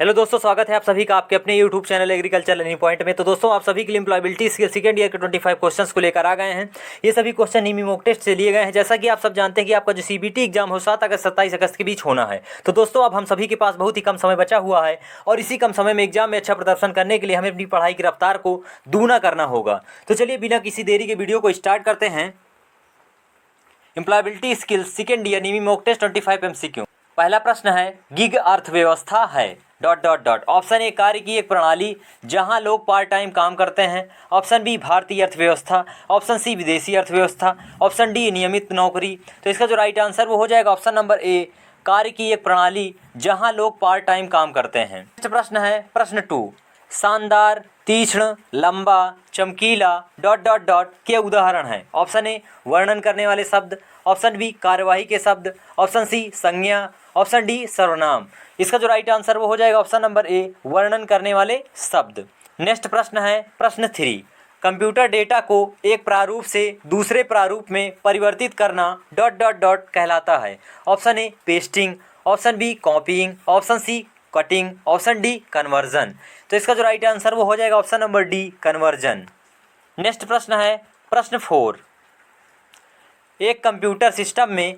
Hello दोस्तों, स्वागत है आप सभी का आपके अपने YouTube channel agriculture learning point में। तो दोस्तों, आप सभी के लिए एम्प्लॉयबिलिटी के सेकंड ईयर के 25 क्वेश्चंस को लेकर आ गए हैं। ये सभी क्वेश्चन निमी मॉक टेस्ट से लिए गए हैं। जैसा कि आप सब जानते हैं कि आपका जो सीबीटी एग्जाम हो 7 अगस्त 27 अगस्त के बीच होना है। तो दोस्तों, अब हम सभी के पास बहुत ही कम समय बचा हुआ है और इसी कम समय में एग्जाम में अच्छा प्रदर्शन करने के लिए हमें अपनी पढ़ाई की रफ्तार को दूना करना होगा। तो चलिए बिना किसी देरी के वीडियो को स्टार्ट करते हैं। एम्प्लॉयबिलिटी स्किल्स सेकंड ईयर निमी मॉक टेस्ट 25 MCQ। पहला प्रश्न है, गिग अर्थव्यवस्था है ... ऑप्शन ए, कार्य की एक प्रणाली जहां लोग पार्ट टाइम काम करते हैं। ऑप्शन बी, भारतीय अर्थव्यवस्था। ऑप्शन सी, विदेशी अर्थव्यवस्था। ऑप्शन डी, नियमित नौकरी। तो इसका जो राइट आंसर वो हो जाएगा ऑप्शन नंबर ए, कार्य की एक प्रणाली जहां लोग पार्ट टाइम काम करते हैं। नेक्स्ट प्रश्न है प्रश्न 2, शानदार, तीक्ष्ण, लंबा, चमकीला ... के उदाहरण हैं। ऑप्शन ए, वर्णन करने वाले शब्द। ऑप्शन बी, कार्यवाही के शब्द। ऑप्शन सी, संज्ञा। ऑप्शन डी, सर्वनाम। इसका जो राइट आंसर वो हो जाएगा ऑप्शन नंबर ए, वर्णन करने वाले शब्द। नेक्स्ट प्रश्न है प्रश्न 3, कंप्यूटर डेटा को एक प्रारूप से दूसरे प्रारूप में परिवर्तित करना ... कहलाता है। Option A, pasting. Option B, copying. Option C, cutting. Option D, conversion. तो इसका जो राइट आंसर वो हो जाएगा option number D, conversion. Next प्रश्न है प्रश्न 4, एक कंप्यूटर सिस्टम में ...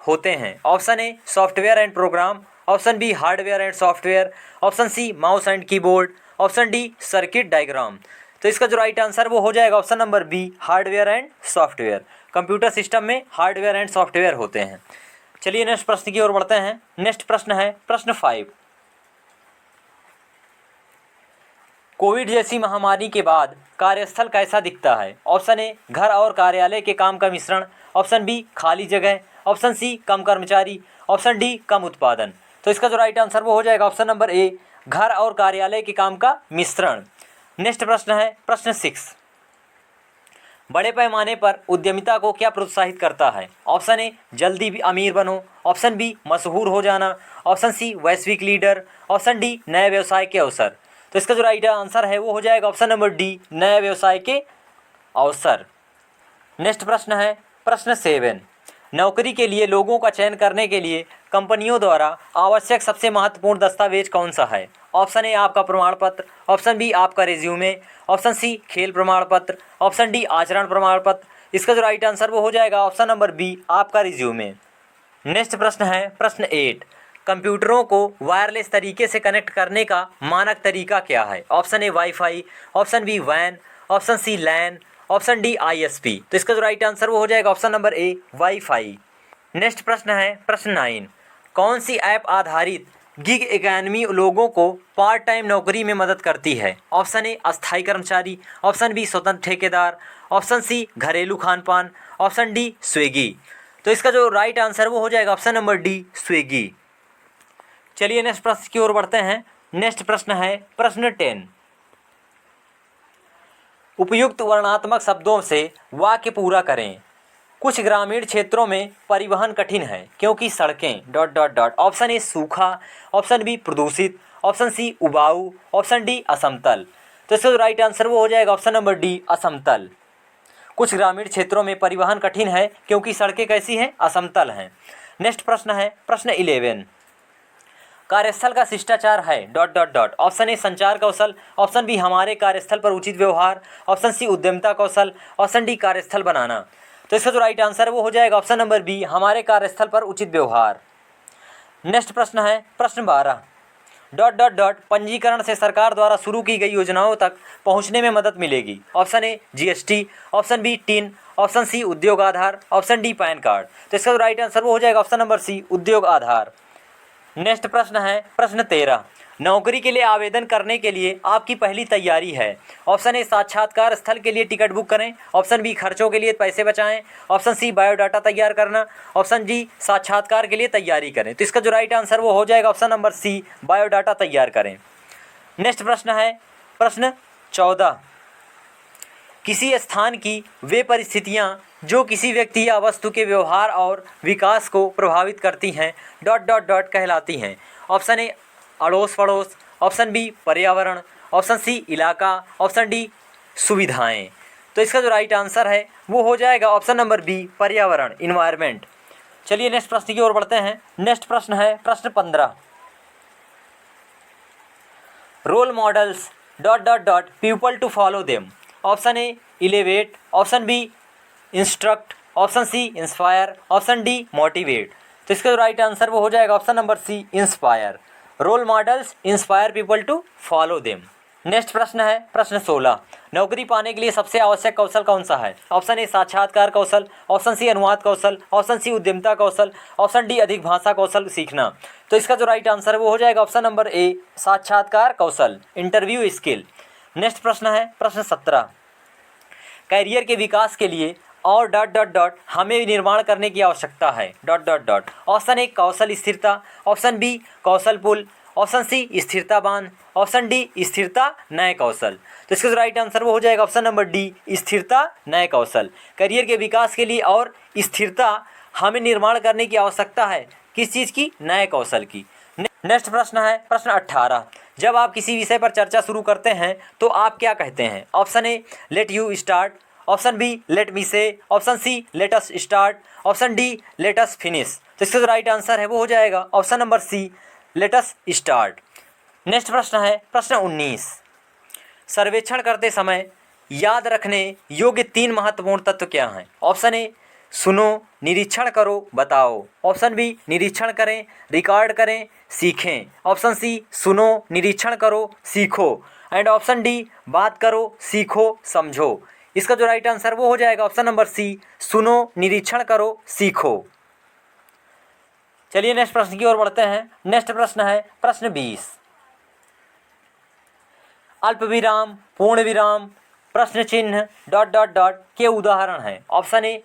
होते हैं। Option A, software and program. Option B, hardware and software. Option C, mouse and keyboard. Option D, circuit diagram. तो इसका जो राइट आंसर वो हो जाएगा option number B, hardware and software. Computer system में हार्डवेयर एंड सॉफ्टवेयर होते हैं। चलिए नेक्स्ट प्रश्न की ओर बढ़ते हैं। नेक्स्ट प्रश्न है प्रश्न 5, कोविड जैसी महामारी के बाद कार्यस्थल कैसा दिखता है। ऑप्शन ए, घर और कार्यालय के काम का मिश्रण। ऑप्शन बी, खाली जगह। ऑप्शन सी, कम कर्मचारी। ऑप्शन डी, कम उत्पादन। तो इसका जो राइट आंसर वो हो जाएगा ऑप्शन नंबर ए, घर और कार्यालय के काम का मिश्रण। नेक्स्ट प्रश्न है प्रश्न 6, बड़े पैमाने पर उद्यमिता को क्या प्रोत्साहित करता है। ऑप्शन ए, जल्दी भी अमीर बनो। ऑप्शन बी, मशहूर हो जाना। ऑप्शन सी, वैश्विक लीडर। ऑप्शन डी, नए व्यवसाय के अवसर। तो इसका जो राइट आंसर है वो हो जाएगा ऑप्शन नंबर डी, नए व्यवसाय के अवसर। नेक्स्ट प्रश्न है प्रश्न 7, नौकरी के लिए लोगों का चयन करने के लिए कंपनियों द्वारा आवश्यक सबसे महत्वपूर्ण दस्तावेज कौन सा है। ऑप्शन ए, आपका प्रमाण पत्र। ऑप्शन बी, आपका रिज्यूमे। ऑप्शन सी, खेल प्रमाण पत्र। ऑप्शन डी, आचरण प्रमाण पत्र। इसका जो राइट आंसर वो हो जाएगा ऑप्शन नंबर बी, आपका रिज्यूमे। नेक्स्ट प्रश्न है प्रश्न 8, कंप्यूटरों को वायरलेस तरीके से कनेक्ट करने का मानक तरीका क्या है। Option A, wifi. Option B, वैन। Option C, LAN. Option D, ISP। तो इसका जो राइट आंसर वो हो जाएगा option number A, wifi. Next प्रश्न है प्रश्न 9, कौन सी ऐप आधारित गिग इकॉनमी लोगों को पार्ट टाइम नौकरी में मदद करती है। ऑप्शन ए, अस्थायी कर्मचारी। ऑप्शन बी, स्वतंत्र ठेकेदार। ऑप्शन सी, घरेलू खान पान। Option D, Swiggy. तो इसका जो राइट आंसर वो हो जाएगा ऑप्शन नंबर डी, स्विगी। चलिए नेक्स्ट प्रश्न की ओर बढ़ते हैं। नेक्स्ट प्रश्न है प्रश्न 10, उपयुक्त वर्णात्मक शब्दों से वाक्य पूरा करें। कुछ ग्रामीण क्षेत्रों में परिवहन कठिन है क्योंकि सड़कें ... ऑप्शन ए, सूखा। ऑप्शन बी, प्रदूषित। ऑप्शन सी, उबाऊ। ऑप्शन डी, असमतल। तो इसका जो राइट आंसर वो हो जाएगा ऑप्शन नंबर डी, असमतल। कुछ ग्रामीण क्षेत्रों में परिवहन कठिन है क्योंकि सड़कें कैसी हैं, असमतल हैं। नेक्स्ट प्रश्न है प्रश्न 11, कार्यस्थल का शिष्टाचार है ... ऑप्शन ए, संचार कौशल। ऑप्शन बी, हमारे कार्यस्थल पर उचित व्यवहार। ऑप्शन सी, उद्यमिता कौशल। ऑप्शन डी, कार्यस्थल बनाना। तो इसका जो राइट आंसर है वो हो जाएगा ऑप्शन नंबर बी, हमारे कार्यस्थल पर उचित व्यवहार। नेक्स्ट प्रश्न है प्रश्न 12, ... पंजीकरण से सरकार द्वारा शुरू की गई योजनाओं तक पहुंचने में मदद मिलेगी। Option A, GST। Option B, TIN. Option C, Udyog Aadhaar. Option D, PAN card. तो इसका जो राइट आंसर वो हो जाएगा ऑप्शन नंबर सी, उद्योग आधार। नेक्स्ट प्रश्न है प्रश्न 13, नौकरी के लिए आवेदन करने के लिए आपकी पहली तैयारी है। ऑप्शन ए, साक्षात्कार स्थल के लिए टिकट बुक करें। ऑप्शन बी, खर्चों के लिए पैसे बचाएं। ऑप्शन सी, बायोडाटा तैयार करना। ऑप्शन डी, साक्षात्कार के लिए तैयारी करें। तो इसका जो राइट आंसर वो हो जाएगा ऑप्शन नंबर सी, बायोडाटा तैयार करें। नेक्स्ट प्रश्न है प्रश्न 14, किसी स्थान की वे परिस्थितियां जो किसी व्यक्ति या वस्तु के व्यवहार और विकास को प्रभावित करती हैं ... कहलाती हैं। ऑप्शन ए, अड़ोस पड़ोस। ऑप्शन बी, पर्यावरण। ऑप्शन सी, इलाका। ऑप्शन डी, सुविधाएं। तो इसका जो राइट आंसर है वो हो जाएगा ऑप्शन नंबर बी, पर्यावरण, इन्वायरमेंट। चलिए नेक्स्ट प्रश्न की ओर बढ़ते हैं। नेक्स्ट प्रश्न है प्रश्न 15, role models dot dot dot people to follow them. Option A elevate, option B instruct, option C inspire, option D motivate. तो इसका जो राइट आंसर वो हो जाएगा option number C inspire. Role models inspire people to follow them. Next प्रश्न है प्रश्न 16, नौकरी पाने के लिए सबसे आवश्यक कौशल कौन सा है? ऑप्शन ए साक्षात्कार कौशल, ऑप्शन सी अनुवाद कौशल, ऑप्शन सी उद्यमिता कौशल, ऑप्शन डी अधिक भाषा कौशल सीखना। तो इसका जो राइट आंसर है वो हो जाएगा ऑप्शन नंबर ए साक्षात्कार कौशल, इंटरव्यू स्किल। नेक्स्ट प्रश्न है प्रश्न 17, कैरियर के विकास के लिए और डॉट डॉट डॉट हमें निर्माण करने की आवश्यकता है dot dot dot. Option A कौशल स्थिरता, ऑप्शन बी कौशल पुल, ऑप्शन सी स्थिरता बांध, ऑप्शन डी स्थिरता नए कौशल। तो इसका जो राइट आंसर वो हो जाएगा ऑप्शन नंबर डी स्थिरता नए कौशल। करियर के विकास के लिए और स्थिरता हमें निर्माण करने की आवश्यकता है, किस चीज़ की? नए कौशल की। नेक्स्ट प्रश्न है प्रश्न 18, जब आप किसी विषय पर चर्चा शुरू करते हैं तो आप क्या कहते हैं? Option A let you start, option B let me say, option C let us start, option D let us finish. तो इसका जो राइट आंसर है वो हो जाएगा option number C let us start. Next प्रश्न है प्रश्न 19, सर्वेक्षण करते समय याद रखने योग्य 3 महत्वपूर्ण तत्व क्या हैं? ऑप्शन ए सुनो, निरीक्षण करो, बताओ, ऑप्शन बी निरीक्षण करें, रिकॉर्ड करें, सीखें, ऑप्शन सी सुनो, निरीक्षण करो, सीखो, एंड ऑप्शन डी बात करो, सीखो, समझो। इसका जो राइट आंसर वो हो जाएगा ऑप्शन नंबर सी सुनो, निरीक्षण करो, सीखो। चलिए नेक्स्ट प्रश्न की ओर बढ़ते हैं। नेक्स्ट प्रश्न है प्रश्न 20, अल्प विराम, पूर्ण विराम, प्रश्न चिन्ह डॉट डॉट डॉट के उदाहरण हैं? Option A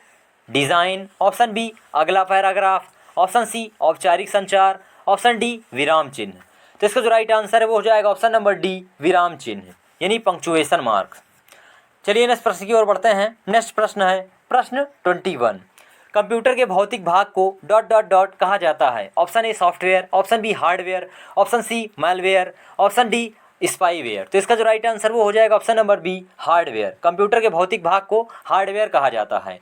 design, option B अगला पैराग्राफ, ऑप्शन सी औपचारिक संचार, ऑप्शन डी विराम चिन्ह। तो इसका जो राइट आंसर है वो हो जाएगा ऑप्शन नंबर डी विराम चिन्ह, यानी पंक्चुएशन मार्क्स। चलिए नेक्स्ट प्रश्न की ओर बढ़ते हैं। नेक्स्ट प्रश्न है प्रश्न 21, कंप्यूटर के भौतिक भाग को डॉट डॉट डॉट कहा जाता है? Option A software, option B hardware, option C malware, option D spyware. तो इसका जो राइट आंसर वो हो जाएगा option number B hardware. Computer के भौतिक भाग को हार्डवेयर कहा जाता है।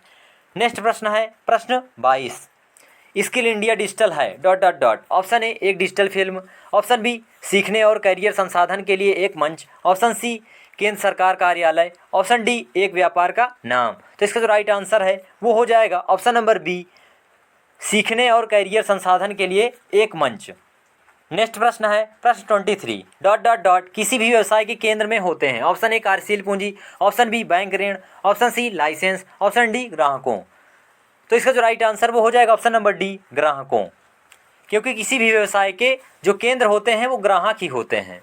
नेक्स्ट प्रश्न है प्रश्न 22, स्किल इंडिया डिजिटल है डॉट डॉट डॉट। ऑप्शन ए एक डिजिटल फिल्म, ऑप्शन बी सीखने और करियर संसाधन के लिए एक मंच, ऑप्शन सी केंद्र सरकार कार्यालय, ऑप्शन डी एक व्यापार का नाम। तो इसका जो राइट आंसर है वो हो जाएगा ऑप्शन नंबर बी सीखने और करियर संसाधन के लिए एक मंच। नेक्स्ट प्रश्न है प्रश्न 23, डॉट डॉट डॉट किसी भी व्यवसाय के केंद्र में होते हैं? ऑप्शन ए कार्यशील पूंजी, ऑप्शन बी बैंक ऋण, option C licence, option D ग्राहकों। तो इसका जो राइट आंसर वो हो जाएगा ऑप्शन नंबर डी ग्राहकों, क्योंकि किसी भी व्यवसाय के जो केंद्र होते हैं वो ग्राहक ही होते हैं।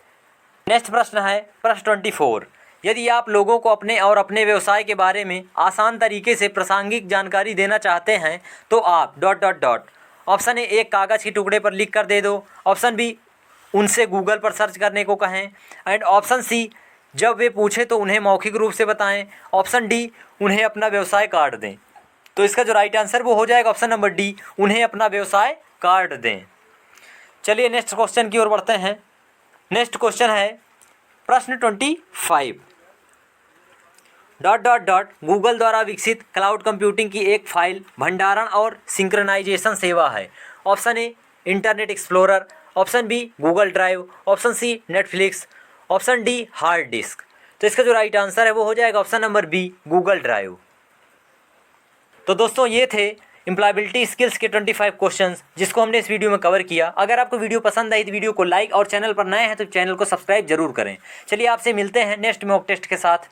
नेक्स्ट प्रश्न है प्रश्न 24, यदि आप लोगों को अपने और अपने व्यवसाय के बारे में आसान तरीके से प्रासंगिक जानकारी देना चाहते हैं तो आप डॉट डॉट डॉट। ऑप्शन ए एक कागज़ के टुकड़े पर लिख कर दे दो, ऑप्शन बी उनसे गूगल पर सर्च करने को कहें, एंड ऑप्शन सी जब वे पूछें तो उन्हें मौखिक रूप से बताएं, ऑप्शन डी उन्हें अपना व्यवसाय कार्ड दें। तो इसका जो राइट आंसर वो हो जाएगा ऑप्शन नंबर डी उन्हें अपना व्यवसाय कार्ड दें। चलिए नेक्स्ट क्वेश्चन की ओर बढ़ते हैं। नेक्स्ट क्वेश्चन है प्रश्न 25, डॉट डॉट डॉट गूगल द्वारा विकसित क्लाउड कंप्यूटिंग की एक फाइल भंडारण और सिंक्रोनाइजेशन सेवा है? Option A Internet Explorer, option B Google Drive, option C Netflix, option D hard disk. तो इसका जो राइट आंसर है वो हो जाएगा option number B Google Drive. तो दोस्तों ये थे एम्प्लॉयबिलिटी स्किल्स के 25 क्वेश्चंस जिसको हमने इस वीडियो में कवर किया। अगर आपको वीडियो पसंद आई तो वीडियो को लाइक और चैनल पर नए हैं तो चैनल को सब्सक्राइब जरूर करें। चलिए आपसे मिलते हैं नेक्स्ट मॉक टेस्ट के साथ।